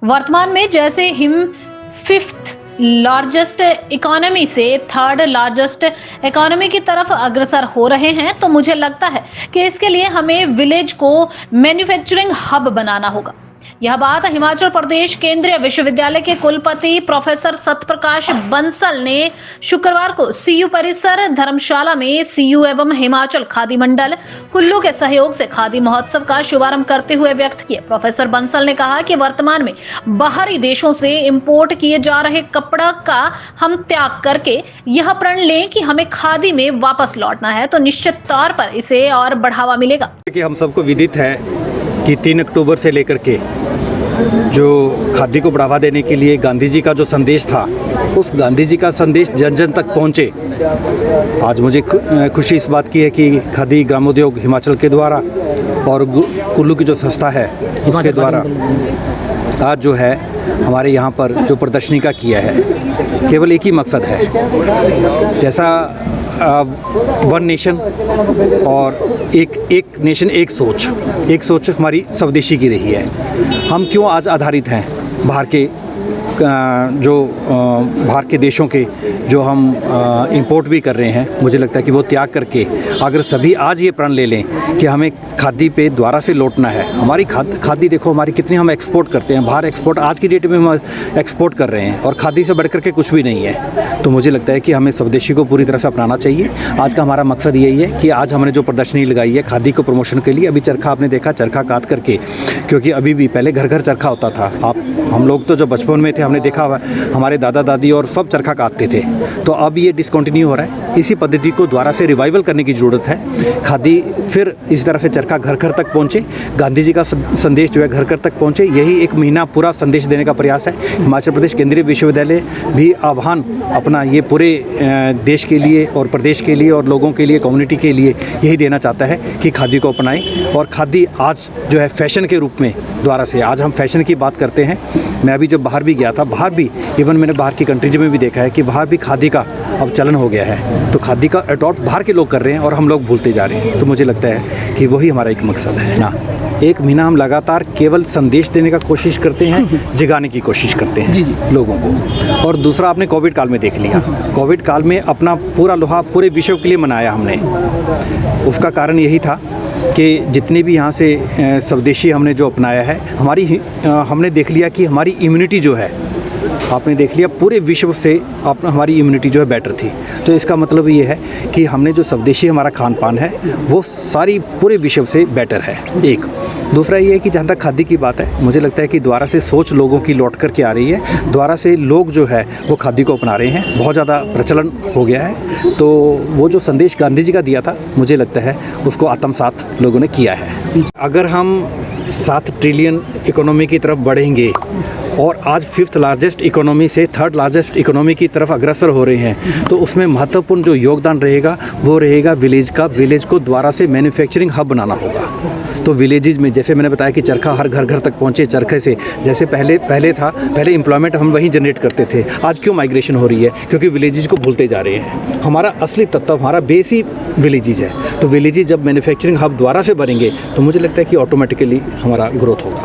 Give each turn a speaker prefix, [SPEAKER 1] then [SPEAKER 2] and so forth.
[SPEAKER 1] वर्तमान में जैसे हिम फिफ्थ लार्जेस्ट इकोनॉमी से थर्ड लार्जेस्ट इकोनॉमी की तरफ अग्रसर हो रहे हैं, तो मुझे लगता है कि इसके लिए हमें विलेज को मैन्युफैक्चरिंग हब बनाना होगा। यह बात हिमाचल प्रदेश केंद्रीय विश्वविद्यालय के कुलपति प्रोफेसर सत्यप्रकाश बंसल ने शुक्रवार को सीयू परिसर धर्मशाला में सीयू एवं हिमाचल खादी मंडल कुल्लू के सहयोग से खादी महोत्सव का शुभारंभ करते हुए व्यक्त किया। प्रोफेसर बंसल ने कहा कि वर्तमान में बाहरी देशों से इंपोर्ट किए जा रहे कपड़ा का हम त्याग करके यह प्रण लें कि हमें खादी में वापस लौटना है, तो निश्चित तौर पर इसे और बढ़ावा मिलेगा।
[SPEAKER 2] कि हम सबको विदित है कि 3 अक्टूबर से लेकर के जो खादी को बढ़ावा देने के लिए गांधी जी का जो संदेश था, उस गांधी जी का संदेश जन जन तक पहुंचे। आज मुझे खुशी इस बात की है कि खादी ग्रामोद्योग हिमाचल के द्वारा और कुल्लू की जो संस्था है उसके द्वारा आज जो है हमारे यहाँ पर जो प्रदर्शनी का किया है, केवल एक ही मकसद है, जैसा वन नेशन और एक नेशन एक सोच हमारी स्वदेशी की रही है। हम क्यों आज आधारित हैं बाहर के देशों के जो हम इंपोर्ट भी कर रहे हैं। मुझे लगता है कि वो त्याग करके अगर सभी आज ये प्रण ले लें कि हमें खादी पे दोबारा से लौटना है। हमारी खादी देखो हमारी कितनी हम एक्सपोर्ट करते हैं, बाहर एक्सपोर्ट आज की डेट में हम एक्सपोर्ट कर रहे हैं और खादी से बढ़कर के कुछ भी नहीं है। तो मुझे लगता है कि हमें स्वदेशी को पूरी तरह से अपनाना चाहिए। आज का हमारा मकसद यही है कि आज हमने जो प्रदर्शनी लगाई है खादी को प्रमोशन के लिए, अभी चरखा आपने देखा, चरखा काट करके, क्योंकि अभी भी पहले घर घर चरखा होता था। हम लोग तो जब बचपन में थे हमने देखा हुआ हमारे दादा दादी और सब चरखा काटते थे, तो अब ये डिसकंटिन्यू हो रहा है। इसी पद्धति को दोबारा से रिवाइवल करने की ज़रूरत है। खादी फिर इस तरह से चरखा घर घर तक पहुँचे, गांधी जी का संदेश जो है घर घर तक पहुँचे, यही एक महीना पूरा संदेश देने का प्रयास है। हिमाचल प्रदेश केंद्रीय विश्वविद्यालय भी आह्वान अपना ये पूरे देश के लिए और प्रदेश के लिए और लोगों के लिए, कम्युनिटी के लिए यही देना चाहता है कि खादी को अपनाएं। और खादी आज जो है फैशन के रूप में दोबारा से, आज हम फैशन की बात करते हैं। मैं अभी जब बाहर भी गया था, बाहर भी इवन मैंने बाहर की कंट्रीज में भी देखा है कि बाहर भी खादी का अब चलन हो गया है। तो खादी का अडॉप्ट बाहर के लोग कर रहे हैं और हम लोग भूलते जा रहे हैं। तो मुझे लगता है कि वही हमारा एक मकसद है ना। एक महीना हम लगातार केवल संदेश देने का कोशिश करते हैं, जगाने की कोशिश करते हैं जी लोगों को। और दूसरा आपने कोविड काल में देख लिया, कोविड काल में अपना पूरा लोहा पूरे विश्व के लिए मनाया हमने। उसका कारण यही था कि जितने भी यहाँ से स्वदेशी हमने जो अपनाया है, हमने देख लिया कि हमारी इम्यूनिटी जो है, आपने देख लिया पूरे विश्व से हमारी इम्यूनिटी जो है बेटर थी। तो इसका मतलब ये है कि हमने जो स्वदेशी हमारा खान पान है वो सारी पूरे विश्व से बेटर है। एक दूसरा ये है कि जहाँ तक खादी की बात है, मुझे लगता है कि दोबारा से सोच लोगों की लौट कर के आ रही है। दोबारा से लोग जो है वो खादी को अपना रहे हैं, बहुत ज़्यादा प्रचलन हो गया है। तो वो जो संदेश गांधी जी का दिया था, मुझे लगता है उसको आत्मसात लोगों ने किया है। अगर हम 7 ट्रिलियन इकोनॉमी की तरफ बढ़ेंगे और आज 5th लार्जेस्ट इकोनॉमी से 3rd लार्जेस्ट इकोनॉमी की तरफ अग्रसर हो रहे हैं, तो उसमें महत्वपूर्ण जो योगदान रहेगा वो रहेगा विलेज का। विलेज को दोबारा से मैन्युफैक्चरिंग हब बनाना होगा। तो विलेजेस में जैसे मैंने बताया कि चरखा हर घर घर तक पहुँचे, चरखे से जैसे पहले एम्प्लॉयमेंट हम वहीं जनरेट करते थे। आज क्यों माइग्रेशन हो रही है? क्योंकि विलेजेस को भूलते जा रहे हैं। हमारा असली तत्व, हमारा बेस ही विलेजेस है। तो विलेजेस जब मैन्युफैक्चरिंग हब दोबारा से बनेंगे तो मुझे लगता है कि ऑटोमेटिकली हमारा ग्रोथ होगा।